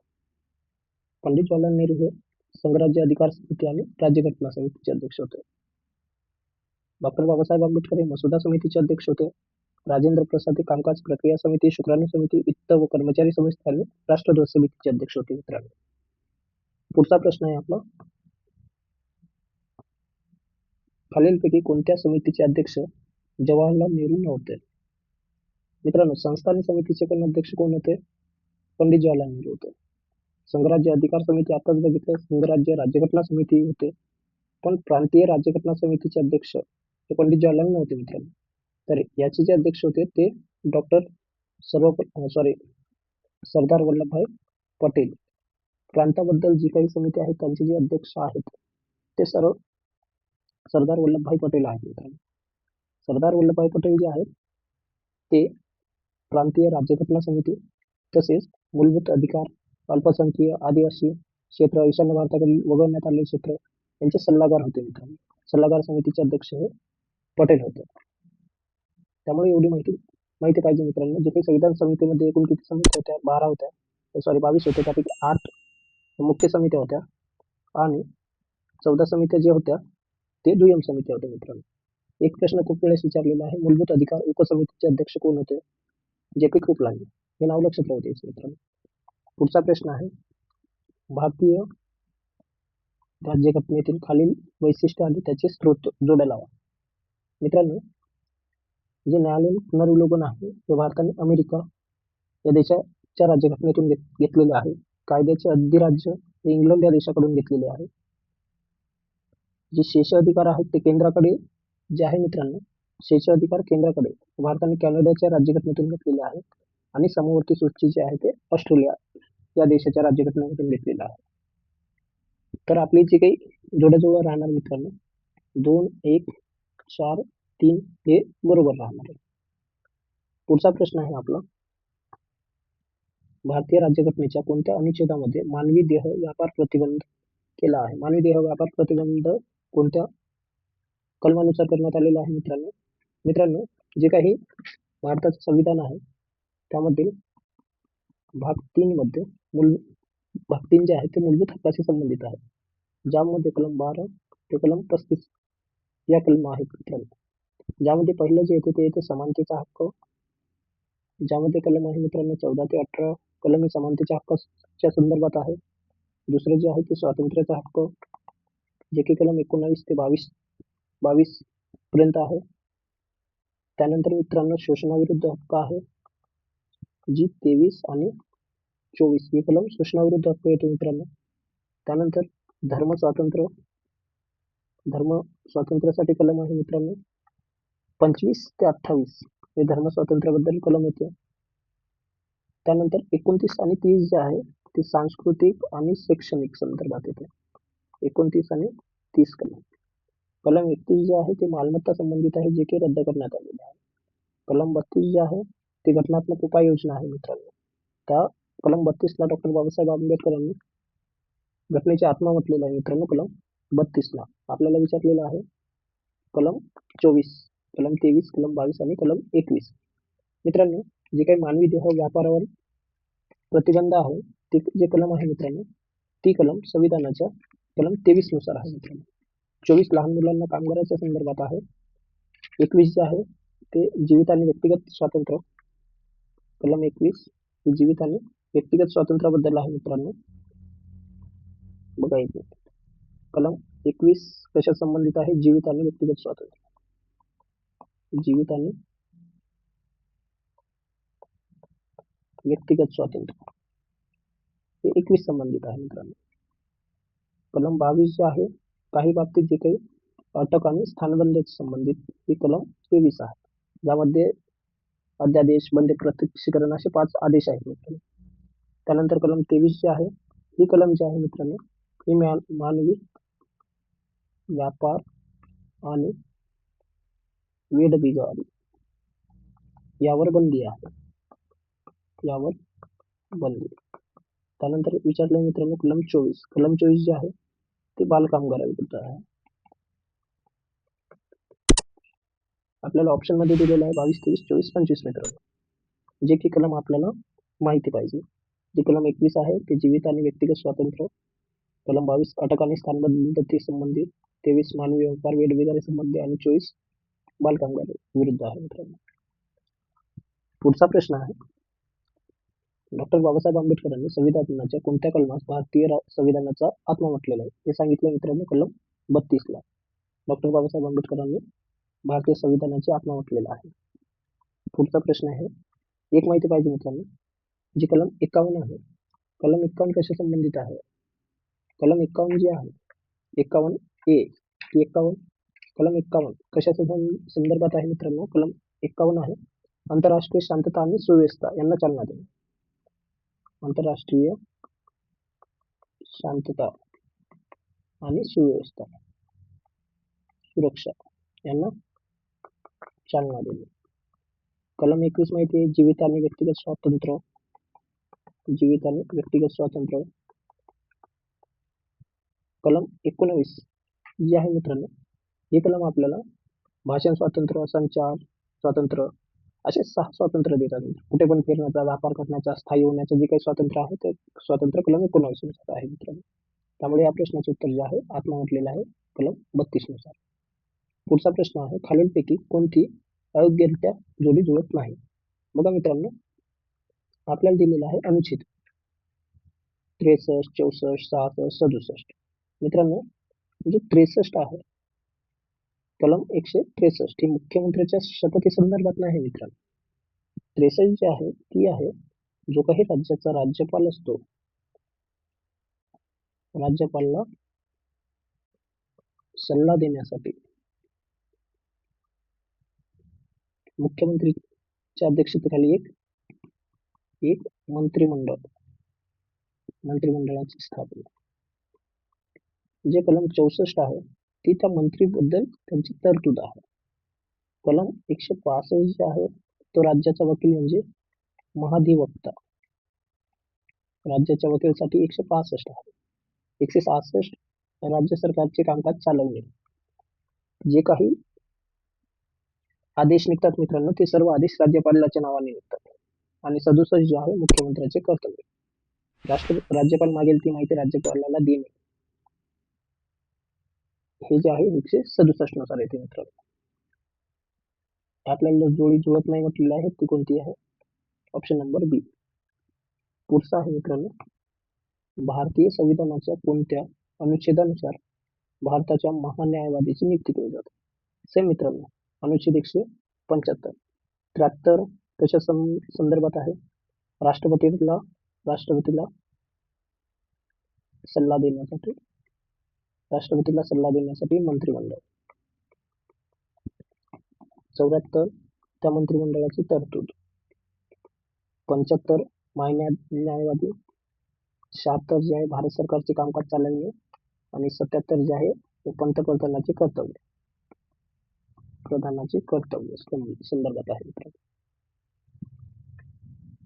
पंडित जवाहरलाल नेहरू हे संघराज्य अधिकार समिती आणि राज्यघटना समितीचे अध्यक्ष होते. डॉक्टर बाबासाहेब आंबेडकर हे मसुदा समितीचे अध्यक्ष होते. राजेंद्र प्रसाद हे कामकाज प्रक्रिया समिती, शुक्राणू समिती, वित्त व कर्मचारी समिती आणि राष्ट्रध्वज समितीचे अध्यक्ष होते मित्रांनो. पुढचा प्रश्न आहे आपला, खालीलपैकी कोणत्या समितीचे अध्यक्ष जवाहरलाल नेहरू नव्हते? मित्रांनो, संस्थान समितीचे पण अध्यक्ष कोण होते? पंडित जवाहरलाल नेहरू होते. संघराज्य अधिकार समिती आताच बघितलं, संघराज्य राज्यघटना समिती होते, पण प्रांतीय राज्यघटना समितीचे अध्यक्ष हे पंडित जवाहरलाल नव्हते मित्रांनो. तर याचे जे अध्यक्ष होते ते डॉक्टर सरदार वल्लभभाई पटेल. प्रांताबद्दल जी काही समिती आहे त्यांचे जे अध्यक्ष आहेत ते सर्व सरदार वल्लभभाई पटेल आहेत मित्रांनो. सरदार वल्लभभाई पटेल जे आहेत ते प्रांतीय राज्यघटना समिती, तसेच मूलभूत अधिकार, अल्पसंख्याकीय, आदिवासी क्षेत्र, ईशान्य भारताकडील वगळण्यात आलेले क्षेत्र यांचे सल्लागार होते मित्रांनो. सल्लागार समितीचे अध्यक्ष हे पटेल होते. त्यामुळे एवढी माहिती पाहिजे मित्रांनो. जे काही संविधान समितीमध्ये एकूण किती समित्या होत्या? 22 होत्या. त्यापैकी 8 मुख्य समित्या होत्या आणि 14 समित्या जे होत्या ते दुय्यम समित्या होत्या मित्रांनो. एक प्रश्न खूप वेळेस विचारलेला आहे, मूलभूत अधिकार उपसमितीचे अध्यक्ष कोण होते? जे.पी. कृपलानी. हे नाव लक्षात राहू द्यायचं मित्रांनो. पुढचा प्रश्न आहे, भारतीय राज्यघटनेतील खालील वैशिष्ट्य आणि त्याचे स्रोत जोड्या लावा. मित्रांनो, जे न्यायालयीन पुनर्विलोकन आहे ते भारताने अमेरिका या देशाच्या राज्यघटनेतून घेतलेले आहे. कायद्याचे अधिराज्य हे इंग्लंड या देशाकडून घेतलेले आहे. जे शेष अधिकार आहेत ते केंद्राकडे जे आहे मित्रांनो, शेष अधिकार केंद्राकडे भारताने कॅनडाच्या राज्यघटनेतून घेतलेले आहे आणि समवर्ती सूची जे आहे ते ऑस्ट्रेलिया या देशाच्या राज्यघटनेतून घेतलेलं आहे. तर आपली जी काही जोड्या राहणार मित्रांनो, 2, 1, 4, 3 हे बरोबर राहणार आहे. पुढचा प्रश्न आहे आपला, भारतीय राज्यघटनेच्या कोणत्या अनुच्छेदामध्ये मानवी देह व्यापार प्रतिबंध केला आहे? मानवी देह व्यापार प्रतिबंध कोणत्या कलमानुसार करण्यात आलेला आहे मित्रांनो, जे काही भारताचं संविधान आहे त्यामध्ये भाग 3 मध्ये भाग 3 जे आहे ते मूलभूत हक्काशी संबंधित आहे, ज्यामध्ये कलम 12 ते कलम 35 या कलम आहेत मित्रांनो. ज्यामध्ये पहिलं जे येते ते येते समानतेचा हक्क, ज्यामध्ये कलम आहे मित्रांनो 14 ते 18 कलम हे समानतेच्या हक्काच्या संदर्भात आहे. दुसरं जे आहे ते स्वातंत्र्याचा हक्क, जे की कलम 19 ते 22 पर्यंत आहे. त्यानंतर मित्रांनो शोषणाविरुद्ध हक्क आहे, जी 23 आणि 24 हे कलम शोषणाविरुद्ध हक्क येतो मित्रांनो. त्यानंतर धर्म स्वातंत्र्यासाठी कलम आहे मित्रांनो 25 ते 28 हे धर्म स्वातंत्र्याबद्दल कलम येते. त्यानंतर 29 आणि 30 जे आहे ते सांस्कृतिक आणि शैक्षणिक संदर्भात येते. 29 आणि 30 कलम. कलम 31 जे आहे ते मालमत्ता संबंधित आहे, जे की रद्द करण्यात आलेले आहे. कलम 32 जे आहे ते घटनात्मक उपाययोजना आहे मित्रांनो. त्या कलम 32ला डॉक्टर बाबासाहेब आंबेडकरांनी घटनेची आत्मा म्हटलेला आहे मित्रांनो. कलम 32ला आपल्याला विचारलेलं आहे कलम 24, कलम 23, कलम 22 आणि कलम 21. मित्रांनो, जे काही मानवी देह व्यापारावर प्रतिबंध आहे ते जे कलम आहे मित्रांनो, ती कलम संविधानाच्या कलम 23 नुसार आहे मित्रांनो. 24 लहान मुलांना कामगाराच्या संदर्भात आहे. 21 जे आहे ते जीवित आणि व्यक्तिगत स्वातंत्र्य. कलम 21 ही जीवित आणि व्यक्तिगत स्वातंत्र्याबद्दल आहे मित्रांनो. बघा इथे कलम 21 कशा संबंधित आहे? जीवित आणि व्यक्तिगत स्वातंत्र्य. जीवित आणि व्यक्तिगत स्वातंत्र्य हे 21 संबंधित आहे मित्रांनो. कलम 22 जे आहे काही बाबतीत जे काही अटक आणि स्थानबंदी संबंधित ही कलम 23 आहे. ज्यामध्ये अध्यादेश, बंदी, प्रत्यक्षीकरण असे 5 आदेश आहेत मित्रांनो. त्यानंतर कलम 23 जे आहे ही कलम जी आहे मित्रांनो ही मानवी व्यापार आणि वेठबिगारी यावर बंदी आहे. यावर बंदी. त्यानंतर विचारलं मित्रांनो कलम 24. कलम 24 जे आहे ते बालकामगाराविरुद्ध आहे. आपल्याला ऑप्शन मध्ये दिलेलं आहे 22, 23, 24, 25 मित्रांनो. जे की कलम आपल्याला माहिती पाहिजे. जे कलम 21 आहे ते जीवित आणि व्यक्तिगत स्वातंत्र्य. कलम 22 अटक आणि स्थानबद्धते संबंधी. 23 मानवी व्यापार वेठबिगारी संबंधी आणि 24 बालकामगार विरुद्ध आहे मित्रांनो. पुढचा प्रश्न आहे डॉक्टर बाबासाहेब आंबेडकरांनी संविधानाच्या कोणत्या कलमास भारतीय संविधानाचा आत्मा म्हटलेला आहे? हे सांगितलं मित्रांनो कलम 32ला डॉक्टर बाबासाहेब आंबेडकरांनी भारतीय संविधानाची आत्मा म्हटलेला आहे. पुढचा प्रश्न आहे एक माहिती पाहिजे मित्रांनो. जी कलम 51 आहे, कलम 51 कशा संबंधित आहे? कलम 51 जी आहे 51A 51 कलम 51 कशाच्या संदर्भात आहे मित्रांनो? कलम 51 आहे आंतरराष्ट्रीय शांतता आणि सुव्यवस्था यांना चालना देणे. आंतरराष्ट्रीय शांतता आणि सुव्यवस्था, सुरक्षा यांना चालना देणे. कलम 21 माहिती आहे जीवित आणि व्यक्तिगत स्वातंत्र्य. जीवित आणि व्यक्तिगत स्वातंत्र्य. कलम 19 जी आहे मित्रांनो हे कलम आपल्याला भाषण स्वातंत्र्य, संचार स्वातंत्र्य असे 6 स्वातंत्र्य देतात. कुठे पण फिरण्याचा, व्यापार करण्याचा, स्थायी होण्याचं जे काही स्वातंत्र्य आहे ते स्वातंत्र्य कलम 19 नुसार आहे मित्रांनो. त्यामुळे या प्रश्नाचं उत्तर जे आहे आत्मा म्हटलेलं आहे कलम 32 नुसार. पुढचा प्रश्न आहे खालीलपैकी कोणती अयोग्यरित्या जोडी जुळत नाही? बघा मित्रांनो आपल्याला दिलेला आहे अनुच्छेद 63, 64, 66, 67. मित्रांनो जो 63 आहे कलम 163 ही मुख्यमंत्र्याच्या शपथी संदर्भात नाही मित्रांनो. 63 जी आहे ती आहे जो काही राज्याचा राज्यपाल असतो, राज्यपालला सल्ला देण्यासाठी मुख्यमंत्रीच्या अध्यक्षतेखाली एक मंत्रिमंडळाची स्थापना. जे कलम 64 आहे ती त्या मंत्रीबद्दल त्यांची तरतूद आहे. कलम 165 जे आहे तो राज्याचा वकील म्हणजे महाधिवक्ता. राज्याच्या वकीलसाठी 165 आहे. 166 राज्य सरकारचे कामकाज चालवणे. जे काही आदेश निघतात मित्रांनो ते सर्व आदेश राज्यपालाच्या नावाने निघतात. आणि 67 जे आहे मुख्यमंत्र्याचे कर्तव्य. राज्यपाल मागेल ती माहिती राज्यपालाला देणे. हे जे आहे 167 नुसार येते मित्रांनो. आपल्याला जोडी जुळत नाही म्हटलेली आहे ती कोणती आहे? ऑप्शन नंबर बी. पुढचा आहे मित्रांनो भारतीय संविधानाच्या कोणत्या अनुच्छेदानुसार भारताच्या महान्यायवादीची नियुक्ती केली जाते? सेम मित्रांनो अनुच्छेद 175. 73 कशा संदर्भात आहे? राष्ट्रपतीला सल्ला देण्यासाठी मंत्रिमंडळ. 74 त्या मंत्रिमंडळाची तरतूद. 75 न्यायवादी. 76 जे आहे भारत सरकारचे कामकाज चालवणे. आणि 77 जे आहे ते पंतप्रधानाचे कर्तव्य. संदर्भात आहे मित्रांनो.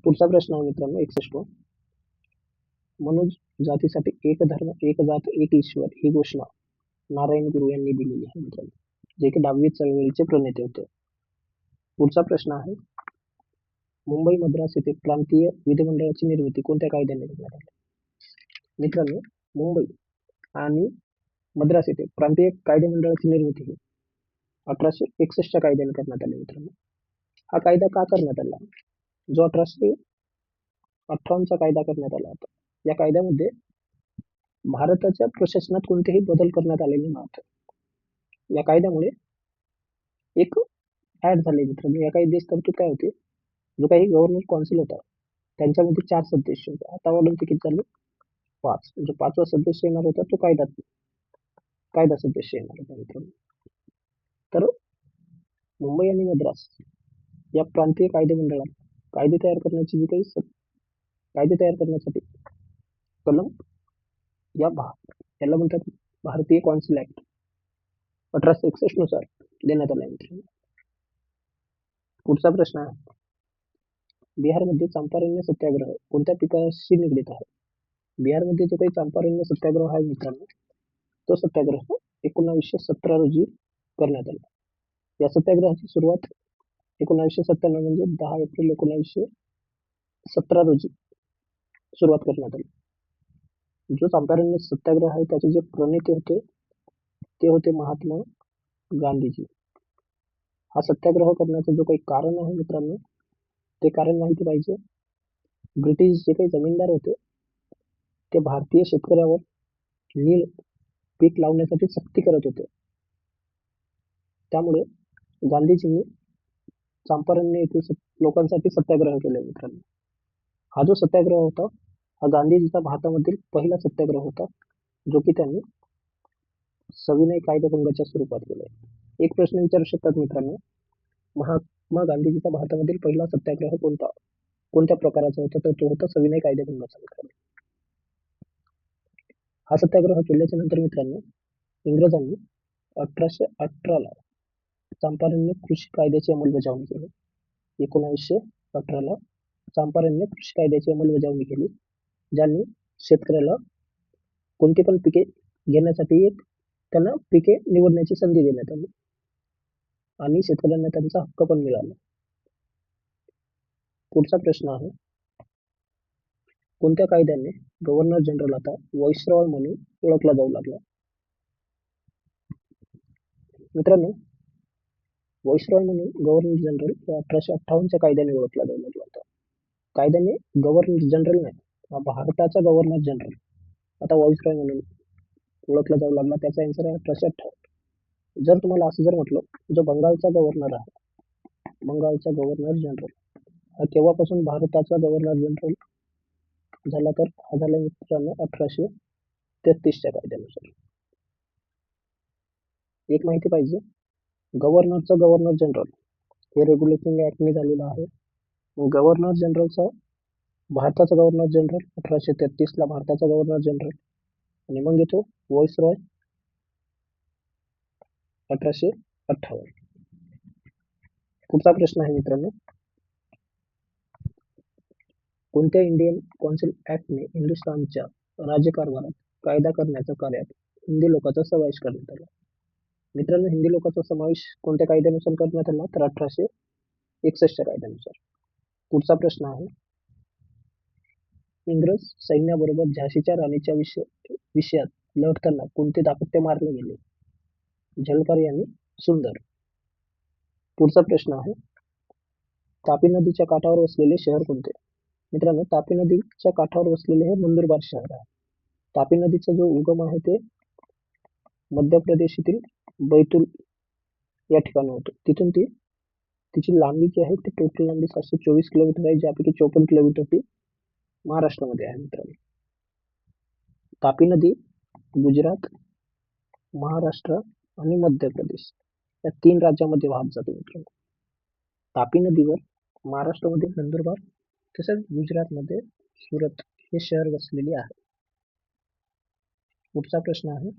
पुढचा प्रश्न आहे मित्रांनो 61. मनुज जातीसाठी एक धर्म एक जात एक ईश्वर ही घोषणा नारायण गुरु यांनी दिलेली आहे मित्रांनो, जे की 10वी चळवळीचे प्रणेते होते. पुढचा प्रश्न आहे, मुंबई मद्रास येथे प्रांतीय विधिमंडळाची निर्मिती कोणत्या कायद्याने करण्यात आली? मित्रांनो, मुंबई आणि मद्रास येथे प्रांतीय कायदेमंडळाची निर्मिती ही 1861च्या कायद्याने करण्यात आली मित्रांनो. हा कायदा का करण्यात आला? जो 1858चा कायदा करण्यात आला होता, या कायद्यामध्ये भारताच्या प्रशासनात कोणतेही बदल करण्यात आलेले नव्हते. या कायद्यामुळे एक ऍड झाले मित्रांनो. या कायद्याची तरतूद काय होती? जो काही गव्हर्नर कौन्सिल होता त्यांच्यामध्ये 4 सदस्य होते, आता वाढून ते किती झाले? 5. जो 5वा सदस्य येणार होता तो कायदा सदस्य येणार होता मित्रांनो. तर मुंबई आणि मद्रास या प्रांतीय कायदेमंडळात कायदे तयार करण्याची जी काही कायदे तयार करण्यासाठी कलम याला म्हणतात भारतीय कौन्सिल ऍक्ट 1861 नुसार देण्यात आला मित्रांनो. पुढचा प्रश्न आहे, बिहारमध्ये चंपारण्य सत्याग्रह कोणत्या पिकाशी निगडीत आहे? बिहारमध्ये जो काही चंपारण्य सत्याग्रह आहे मित्रांनो, तो सत्याग्रह 1917 रोजी करण्यात आला. या सत्याग्रहाची सुरुवात 1997 म्हणजे 10 एप्रिल 1917 रोजी सुरुवात करण्यात आली. जो चंपारण्य सत्याग्रह आहे त्याचे जे प्रणेते होते ते होते महात्मा गांधीजी. हा सत्याग्रह करण्याचं जो काही कारण आहे मित्रांनो, ते कारण माहिती पाहिजे. ब्रिटिश जे काही जमीनदार होते ते भारतीय शेतकऱ्यावर नील पीक लावण्यासाठी सक्ती करत होते. त्यामुळे गांधीजींनी चंपारण्य येथील लोकांसाठी सत्याग्रह केले मित्रांनो. हा जो सत्याग्रह होता हा गांधीजीचा भारतामधील पहिला सत्याग्रह होता, जो की त्यांनी सविनय कायदेभंगाच्या स्वरूपात केला. एक प्रश्न विचारू शकतात मित्रांनो, महात्मा गांधीजीचा भारतामधील पहिला सत्याग्रह कोणत्या प्रकारचा होता? तर तो होता सविनय कायदेभंगाचा मित्रांनो. हा सत्याग्रह केल्याच्या नंतर मित्रांनो इंग्रजांनी 1818ला चंपारण्य कृषी कायद्याची अंमलबजावणी केली. 1918ला चंपारण्य कृषी कायद्याची अंमलबजावणी केली, ज्यांनी शेतकऱ्याला कोणती पण पिके घेण्यासाठी त्यांना पिके निवडण्याची संधी देण्यात आली आणि शेतकऱ्यांना त्यांचा हक्क पण मिळाला. पुढचा प्रश्न आहे, कोणत्या कायद्याने गव्हर्नर जनरल आता व्हाईसरॉय म्हणून ओळखला जाऊ लागला? मित्रांनो, व्हाईसरॉय म्हणून गव्हर्नर जनरल 1858च्या कायद्याने ओळखला जाऊ लागला होता. कायद्याने गव्हर्नर जनरल नाही, भारताचा गव्हर्नर जनरल आता व्हाईसरॉय म्हणून ओळखला जाऊ लागला. त्याचा आन्सर आहे 1858. जर तुम्हाला असं जर म्हटलं, जो बंगालचा गव्हर्नर आहे, बंगालचा गव्हर्नर जनरल हा केव्हापासून भारताचा गव्हर्नर जनरल झाला? तर हा झाला मित्रांनो 1833च्या कायद्यानुसार. एक माहिती पाहिजे, गव्हर्नरचा गव्हर्नर जनरल हे रेग्युलेटिंग ऍक्टने झालेलं आहे. गव्हर्नर जनरलचा भारताचा गव्हर्नर जनरल 1833ला भारताचा गव्हर्नर जनरल, आणि मग येतो व्हाईसरॉय 1858. पुढचा प्रश्न आहे मित्रांनो, कोणत्या इंडियन कौन्सिल ऍक्टने हिंदुस्थानच्या राज्यकारभारात कायदा करण्याच्या कार्यात हिंदी लोकांचा समावेश करण्यात आला? मित्रांनो, हिंदी लोकांचा समावेश कोणत्या कायद्यानुसार करण्यात आला? तर 1861च्या कायद्यानुसार. पुढचा प्रश्न आहे, इंग्रज सैन्याबरोबर झाशीच्या राणीच्या विषयात लढताना कोणते दाम्पत्य मारले गेले? झलकारी आणि सुंदर. पुढचा प्रश्न आहे, तापी नदीच्या काठावर वसलेले शहर कोणते? मित्रांनो, तापी नदीच्या काठावर वसलेले हे नंदुरबार शहर आहे. तापी नदीचा जो उगम आहे ते मध्य प्रदेशातील बैतूल या ठिकाणी होतो. तिथून तिची लांबी जी आहे ती टोटल लांबी 724 किलोमीटर आहे, ज्यापैकी 54 किलोमीटर ती महाराष्ट्रामध्ये आहे मित्रांनो. तापी नदी गुजरात, महाराष्ट्र आणि मध्य प्रदेश या 3 राज्यामध्ये वाहत जाते मित्रांनो. तापी नदीवर महाराष्ट्रामध्ये नंदुरबार तसेच गुजरातमध्ये सुरत हे शहर वसलेले आहे. पुढचा प्रश्न आहे,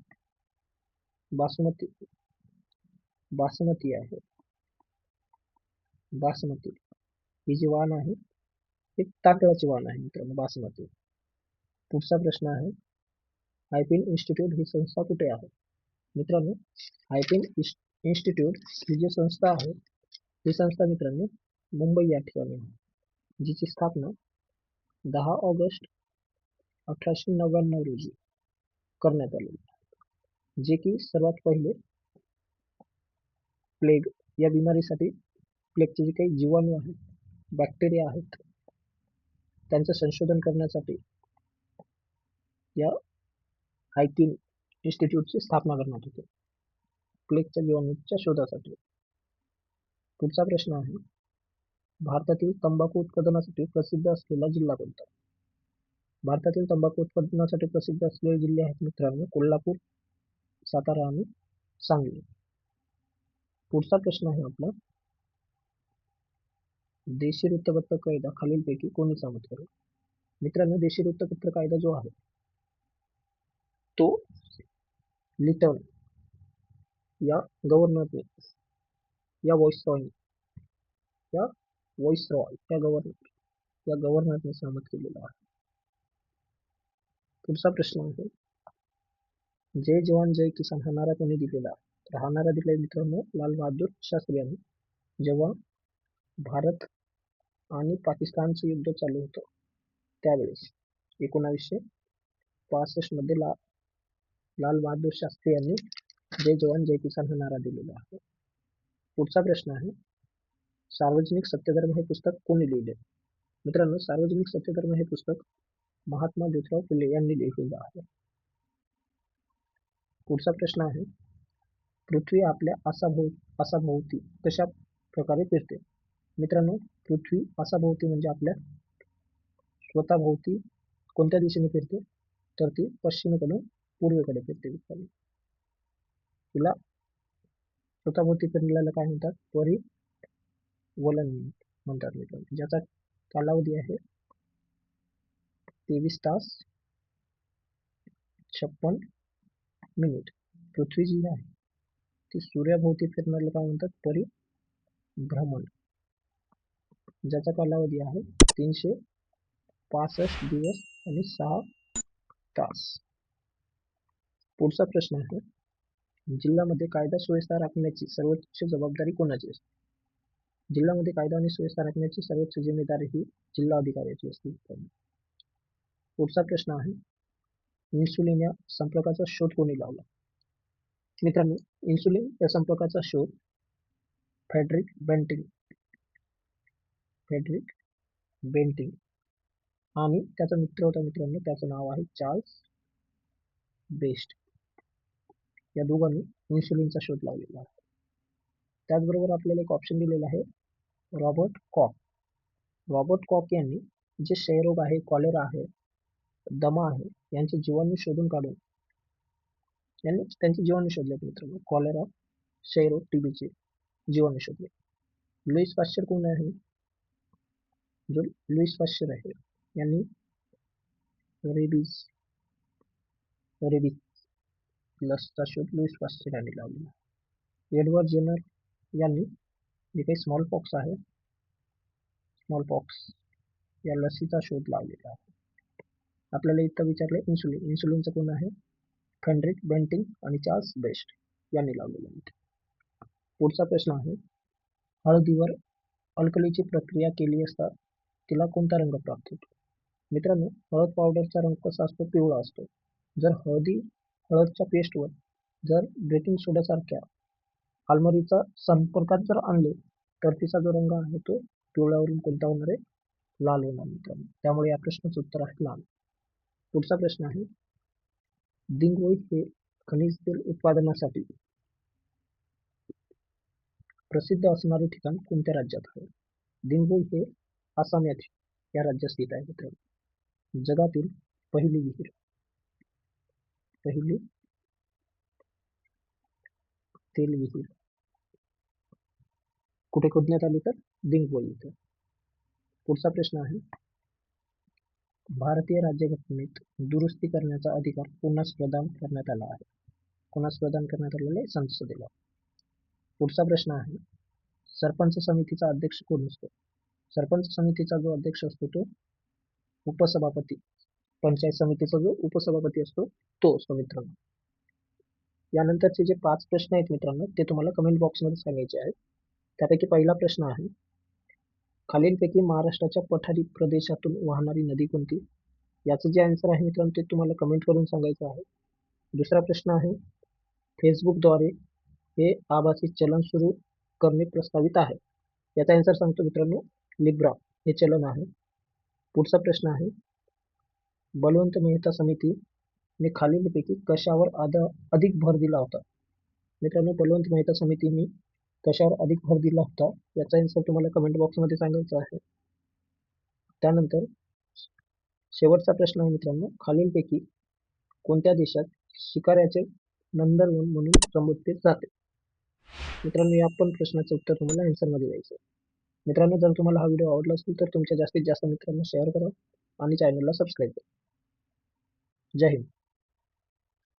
बासमती आहे. बासमती ही जी वाण आहे एक तांदळाची वाण आहे मित्रांनो बासमती. पुढचा प्रश्न आहे, हायपिन इन्स्टिट्यूट ही संस्था कुठे आहे? मित्रांनो, हायपिन इन्स्टिट्यूट ही जी संस्था आहे, ही संस्था मित्रांनो मुंबई या ठिकाणी आहे, जिची स्थापना 10 ऑगस्ट 1899 रोजी करण्यात आली, जे की सर्वात पहिले प्लेग या बिमारीसाठी प्लेगचे जे काही जीवाणू आहेत, बॅक्टेरिया आहेत, त्यांचं संशोधन करण्यासाठी या हायकिन इन्स्टिट्यूटची स्थापना करण्यात होते, प्लेगच्या जीवाणूच्या शोधासाठी. पुढचा प्रश्न आहे, भारतातील तंबाखू उत्पादनासाठी प्रसिद्ध असलेला जिल्हा कोणता? भारतातील तंबाखू उत्पादनासाठी प्रसिद्ध असलेले जिल्हे आहेत मित्रांनो कोल्हापूर, सातारा आणि सांगली. पुढचा प्रश्न आहे आपला, देशी वृत्तपत्र कायदा खालीलपैकी कोणी संमत करेल? मित्रांनो, देशी वृत्तपत्र कायदा जो आहे तो लिटन या गव्हर्नरने या व्हॉइसरॉय या गव्हर्नरने सहमत केलेला आहे. पुढचा प्रश्न आहे, जय जवान जय किसान हा नारा कोणी दिलेला? तर हा नारा दिलाय मित्रांनो लाल बहादूर शास्त्री यांनी. जेव्हा भारत आणि पाकिस्तानचं युद्ध चालू होतं त्यावेळेस 1965 मध्ये लाल बहादूर शास्त्री यांनी जय जवान जय किसान हा नारा दिलेला आहे. पुढचा प्रश्न आहे, सार्वजनिक सत्यधर्म हे पुस्तक कोणी लिहिले? मित्रांनो, सार्वजनिक सत्यधर्म हे पुस्तक महात्मा ज्योतिराव फुले यांनी लिहिलेलं आहे. पुढचा प्रश्न आहे, पृथ्वी आपल्या आसाभोवती कशा प्रकारे फिरते? मित्रांनो, पृथ्वी आसाभोवती म्हणजे आपल्या स्वतःभोवती कोणत्या दिशेने फिरते? तर ती पश्चिमेकडून पूर्वेकडे फिरते मित्रांनो. तिला स्वतःभोवती फिरण्याला काय म्हणतात? परिवलन म्हणतात मित्रांनो, ज्याचा कालावधी आहे 23 तास 56 मिनिट. पृथ्वी जी आहे ती सूर्याभोवती फिरण्याला काय म्हणतात? परिभ्रमण, ज्याचा कालावधी आहे 365 दिवस आणि 6 तास. पुढचा प्रश्न आहे, जिल्ह्यामध्ये कायदा सुव्यवस्था राखण्याची सर्वोच्च जबाबदारी कोणाची असते? जिल्ह्यामध्ये कायदा आणि सुव्यवस्था राखण्याची सर्वोच्च जिम्मेदारी ही जिल्हाधिकाऱ्याची असते. पुढचा प्रश्न आहे, इन्सुलिन या संपर्काचा शोध कोणी लावला? मित्रांनो, इन्सुलिन या संपर्काचा शोध फ्रेडरिक बेंटिंग आणि त्याचा मित्र होता मित्रांनो, त्याचं नाव आहे चार्ल्स बेस्ट. या दोघांनी इन्सुलिनचा शोध लावलेला आहे. त्याचबरोबर आपल्याला एक ऑप्शन दिलेला आहे, रॉबर्ट कॉक यांनी जे क्षयरोग आहे, कॉलेरा आहे, दमा आहे यांचे जीवाणू शोधून काढून यांनी त्यांचे जीवाणू शोधले मित्रांनो. कॉलेरा, क्षयरोग, टीबीचे जीवाणू शोधले. लुईस पाश्चर कोण आहे? जो लुईस पाश्चर आहे यांनी रेबीज लसचा शोध लुईस पाश्चर यांनी लावलेला. एडवर्ड जेनर यांनी जे काही स्मॉलपॉक्स या लसीचा शोध लावलेला आहे. आपल्याला इथं विचारले इन्सुलिनचं कोण आहे? फ्रेडरिक बेंटिंग आणि चार्ल्स बेस्ट यांनी लावलेलं आहे. पुढचा प्रश्न आहे, हळदीवर अल्कलीची प्रक्रिया केली असता तिला कोणता रंग प्राप्त होतो? मित्रांनो, हळद पावडरचा रंग कसा असतो? पिवळा असतो. जर हळदच्या पेस्टवर जर बेकिंग सोड्यासारख्या आल्मरीचा संपर्कात जर आणले तर तिचा जो रंग आहे तो पिवळ्यावरून कोणता होणार आहे? लाल होणार मित्रांनो. त्यामुळे या प्रश्नाचं उत्तर आहे लाल. पुढचा प्रश्न आहे, दिंगवई हे खनिज तेल उत्पादनासाठी प्रसिद्ध असणारे ठिकाण कोणत्या राज्यात आहे? दिंगवई हे आसाम या राज्यात स्थित आहे मित्रांनो. जगातील पहिली तेल विहीर कुठे खोदण्यात आली? तर दिंगवई इथे. पुढचा प्रश्न आहे, भारतीय राज्यघटनेत दुरुस्ती करण्याचा अधिकार कोणास प्रदान करण्यात आला आहे? कोणास प्रदान करण्यात आलेला आहे? संसदेला. पुढचा प्रश्न आहे, सरपंच समितीचा अध्यक्ष कोण असतो? सरपंच समितीचा जो अध्यक्ष असतो तो उपसभापती पंचायत समितीचा जो उपसभापती असतो तो असतो मित्रांनो. यानंतरचे जे 5 प्रश्न आहेत मित्रांनो, ते तुम्हाला कमेंट बॉक्समध्ये सांगायचे आहेत. त्यापैकी पहिला प्रश्न आहे, खालीलपैकी महाराष्ट्राच्या पठारी प्रदेशातून वाहणारी नदी कोणती? याचं जे आन्सर आहे मित्रांनो, ते तुम्हाला कमेंट करून सांगायचं आहे. दुसरा प्रश्न आहे, फेसबुकद्वारे हे आभासी चलन सुरू करणे प्रस्तावित आहे. याचा आन्सर सांगतो मित्रांनो, लिब्रा हे चलन आहे. पुढचा प्रश्न आहे, बलवंत मेहता समितीने खालीलपैकी कशावर अधिक भर दिला होता? मित्रांनो, बलवंत मेहता समितीने कशावर अधिक भर दिला होता याचा आन्सर तुम्हाला कमेंट बॉक्समध्ये सांगायचा आहे. त्यानंतर शेवटचा प्रश्न आहे मित्रांनो, खालीलपैकी कोणत्या देशात शिकाऱ्याचे नंदनवन म्हणून संबोधले जाते? मित्रांनो, या पण प्रश्नाचं उत्तर तुम्हाला आन्सरमध्ये द्यायचं. मित्रांनो, जर तुम्हाला हा व्हिडिओ आवडला असेल तर तुमच्या जास्तीत जास्त मित्रांना शेअर करा आणि चॅनलला सबस्क्राईब करा. जय हिंद.